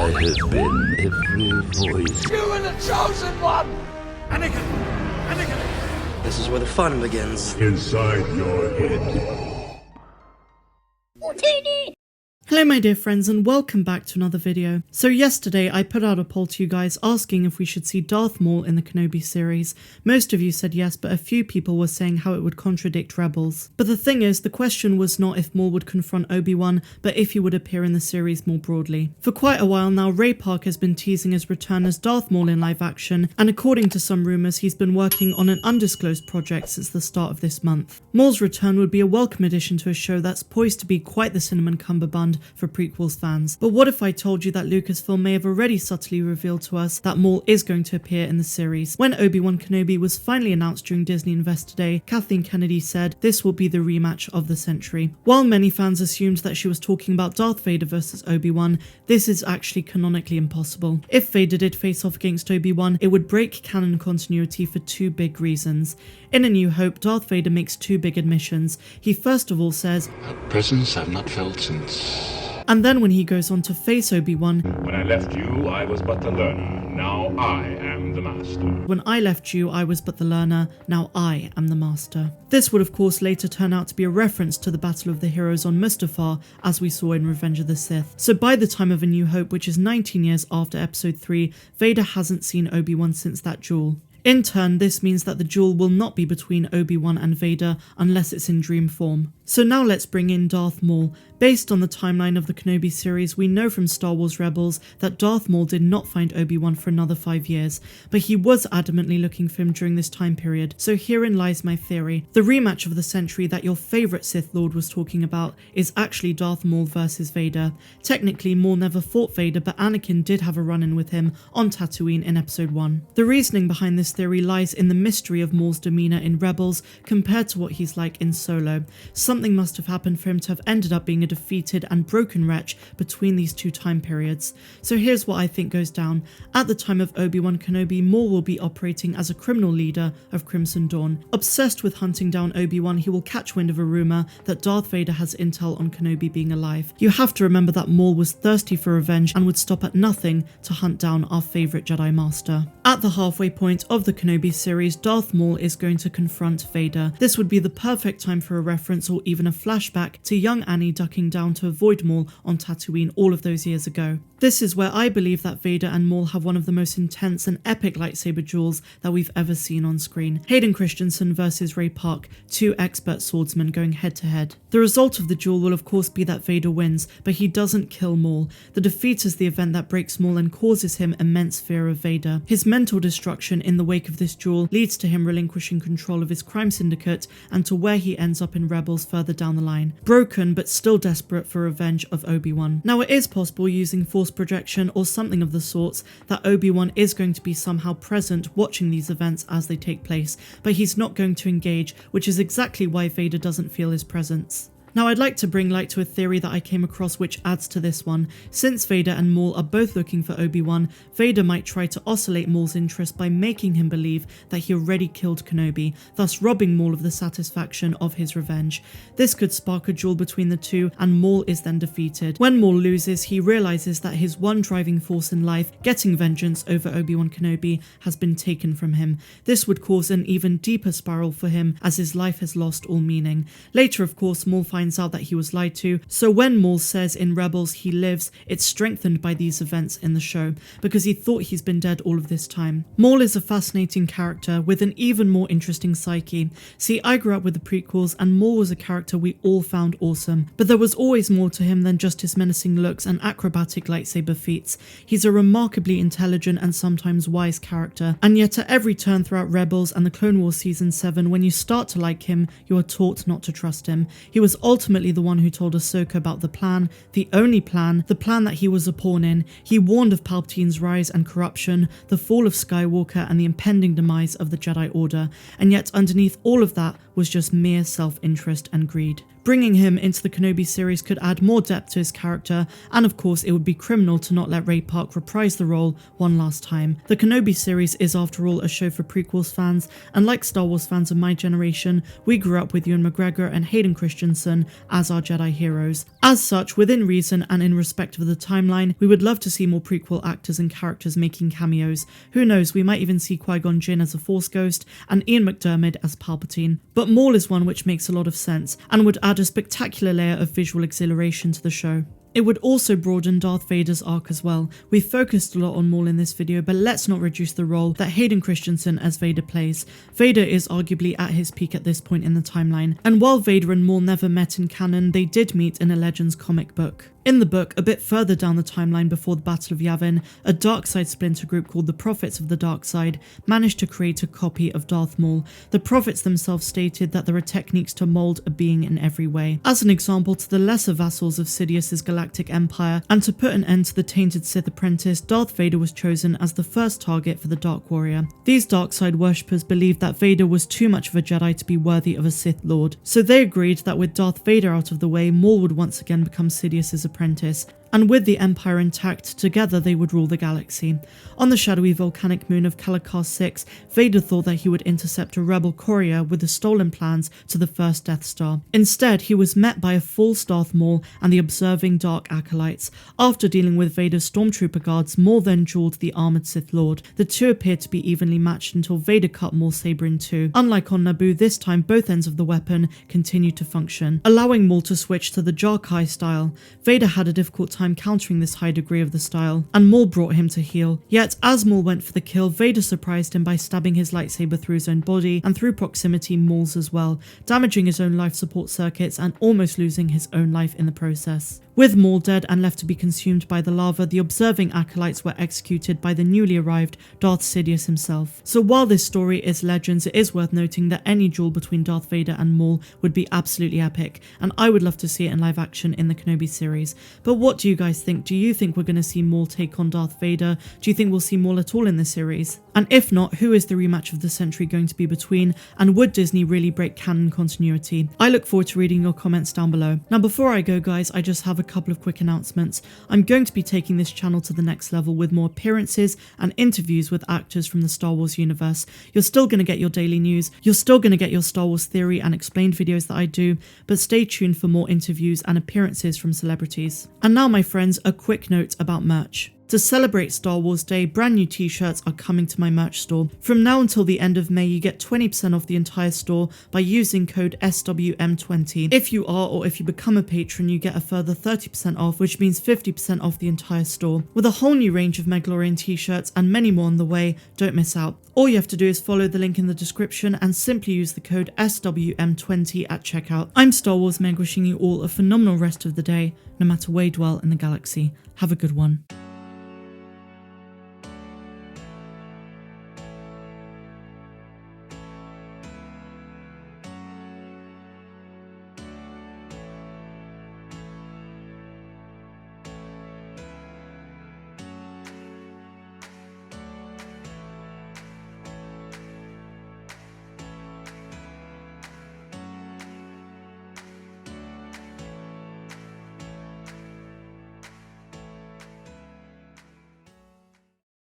I have been every voice. You are the chosen one! Anakin! Anakin! This is where the fun begins. Inside your head. Hello my dear friends and welcome back to another video. So yesterday I put out a poll to you guys asking if we should see Darth Maul in the Kenobi series. Most of you said yes, but a few people were saying how it would contradict Rebels. But the thing is, the question was not if Maul would confront Obi-Wan, but if he would appear in the series more broadly. For quite a while now, Ray Park has been teasing his return as Darth Maul in live action, and according to some rumours he's been working on an undisclosed project since the start of this month. Maul's return would be a welcome addition to a show that's poised to be quite the cinnamon cummerbund for prequels fans. But what if I told you that Lucasfilm may have already subtly revealed to us that Maul is going to appear in the series? When Obi-Wan Kenobi was finally announced during Disney Investor Day, Kathleen Kennedy said this will be the rematch of the century. While many fans assumed that she was talking about Darth Vader versus Obi-Wan, this is actually canonically impossible. If Vader did face off against Obi-Wan, it would break canon continuity for two big reasons. In A New Hope, Darth Vader makes two big admissions. He first of all says, A presence I've not felt since... And then when he goes on to face Obi-Wan, When I left you, I was but the learner. Now I am the master. When I left you, I was but the learner. Now I am the master. This would of course later turn out to be a reference to the Battle of the Heroes on Mustafar, as we saw in Revenge of the Sith. So by the time of A New Hope, which is 19 years after Episode 3, Vader hasn't seen Obi-Wan since that duel. In turn, this means that the duel will not be between Obi-Wan and Vader unless it's in dream form. So now let's bring in Darth Maul. Based on the timeline of the Kenobi series, we know from Star Wars Rebels that Darth Maul did not find Obi-Wan for another 5 years, but he was adamantly looking for him during this time period. So herein lies my theory. The rematch of the century that your favourite Sith Lord was talking about is actually Darth Maul versus Vader. Technically, Maul never fought Vader, but Anakin did have a run-in with him on Tatooine in Episode 1. The reasoning behind this theory lies in the mystery of Maul's demeanour in Rebels compared to what he's like in Solo. Something must have happened for him to have ended up being a defeated and broken wretch between these two time periods. So here's what I think goes down. At the time of Obi-Wan Kenobi, Maul will be operating as a criminal leader of Crimson Dawn. Obsessed with hunting down Obi-Wan, he will catch wind of a rumour that Darth Vader has intel on Kenobi being alive. You have to remember that Maul was thirsty for revenge and would stop at nothing to hunt down our favourite Jedi Master. At the halfway point of the Kenobi series, Darth Maul is going to confront Vader. This would be the perfect time for a reference or even a flashback to young Annie ducking down to avoid Maul on Tatooine all of those years ago. This is where I believe that Vader and Maul have one of the most intense and epic lightsaber duels that we've ever seen on screen. Hayden Christensen versus Ray Park, two expert swordsmen going head to head. The result of the duel will of course be that Vader wins, but he doesn't kill Maul. The defeat is the event that breaks Maul and causes him immense fear of Vader. His mental destruction in the wake of this duel leads to him relinquishing control of his crime syndicate and to where he ends up in Rebels further down the line. Broken but still desperate for revenge of Obi-Wan. Now it is possible using force projection or something of the sorts that Obi-Wan is going to be somehow present watching these events as they take place, but he's not going to engage, which is exactly why Vader doesn't feel his presence. Now I'd like to bring light to a theory that I came across which adds to this one. Since Vader and Maul are both looking for Obi-Wan, Vader might try to oscillate Maul's interest by making him believe that he already killed Kenobi, thus robbing Maul of the satisfaction of his revenge. This could spark a duel between the two and Maul is then defeated. When Maul loses, he realises that his one driving force in life, getting vengeance over Obi-Wan Kenobi, has been taken from him. This would cause an even deeper spiral for him as his life has lost all meaning. Later of course Maul finds out that he was lied to, so when Maul says in Rebels he lives, it's strengthened by these events in the show, because he thought he's been dead all of this time. Maul is a fascinating character with an even more interesting psyche. See, I grew up with the prequels and Maul was a character we all found awesome, but there was always more to him than just his menacing looks and acrobatic lightsaber feats. He's a remarkably intelligent and sometimes wise character, and yet at every turn throughout Rebels and the Clone Wars Season 7, when you start to like him, you are taught not to trust him. He was ultimately the one who told Ahsoka about the plan, the only plan, the plan that he was a pawn in. He warned of Palpatine's rise and corruption, the fall of Skywalker and the impending demise of the Jedi Order, and yet underneath all of that was just mere self-interest and greed. Bringing him into the Kenobi series could add more depth to his character, and of course it would be criminal to not let Ray Park reprise the role one last time. The Kenobi series is after all a show for prequels fans, and like Star Wars fans of my generation, we grew up with Ewan McGregor and Hayden Christensen as our Jedi heroes. As such, within reason and in respect of the timeline, we would love to see more prequel actors and characters making cameos. Who knows, we might even see Qui-Gon Jinn as a Force ghost and Ian McDiarmid as Palpatine. But Maul is one which makes a lot of sense, and would add a spectacular layer of visual exhilaration to the show. It would also broaden Darth Vader's arc as well. We've focused a lot on Maul in this video, but let's not reduce the role that Hayden Christensen as Vader plays. Vader is arguably at his peak at this point in the timeline, and while Vader and Maul never met in canon, they did meet in a Legends comic book. In the book, a bit further down the timeline before the Battle of Yavin, a dark side splinter group called the Prophets of the Dark Side managed to create a copy of Darth Maul. The Prophets themselves stated that there are techniques to mold a being in every way. As an example, to the lesser vassals of Sidious's Galactic Empire, and to put an end to the tainted Sith apprentice, Darth Vader was chosen as the first target for the Dark Warrior. These dark side worshippers believed that Vader was too much of a Jedi to be worthy of a Sith Lord, so they agreed that with Darth Vader out of the way, Maul would once again become Sidious's apprentice, and with the Empire intact, together they would rule the galaxy. On the shadowy volcanic moon of Kalikar 6, Vader thought that he would intercept a rebel courier with the stolen plans to the first Death Star. Instead, he was met by a false Darth Maul and the observing Dark Acolytes. After dealing with Vader's stormtrooper guards, Maul then dueled the armoured Sith Lord. The two appeared to be evenly matched until Vader cut Maul's saber in two. Unlike on Naboo, this time both ends of the weapon continued to function, allowing Maul to switch to the Jarkai style. Vader had a difficult time countering this high degree of the style, and Maul brought him to heel. Yet as Maul went for the kill, Vader surprised him by stabbing his lightsaber through his own body, and through proximity Maul's as well, damaging his own life support circuits and almost losing his own life in the process. With Maul dead and left to be consumed by the lava, the observing acolytes were executed by the newly arrived Darth Sidious himself. So while this story is Legends, it is worth noting that any duel between Darth Vader and Maul would be absolutely epic, and I would love to see it in live action in the Kenobi series. But what do you guys think? Do you think we're going to see Maul take on Darth Vader? Do you think we'll see Maul at all in this series? And if not, who is the rematch of the century going to be between, and would Disney really break canon continuity? I look forward to reading your comments down below. Now before I go guys, I just have a couple of quick announcements. I'm going to be taking this channel to the next level with more appearances and interviews with actors from the Star Wars universe. You're still going to get your daily news, you're still going to get your Star Wars theory and explained videos that I do, but stay tuned for more interviews and appearances from celebrities. And now my friends, a quick note about merch. To celebrate Star Wars Day, brand new t-shirts are coming to my merch store. From now until the end of May, you get 20% off the entire store by using code SWM20. If you are or if you become a patron, you get a further 30% off, which means 50% off the entire store. With a whole new range of Mandalorian t-shirts and many more on the way, don't miss out. All you have to do is follow the link in the description and simply use the code SWM20 at checkout. I'm Star Wars Meg, wishing you all a phenomenal rest of the day, no matter where you dwell in the galaxy. Have a good one.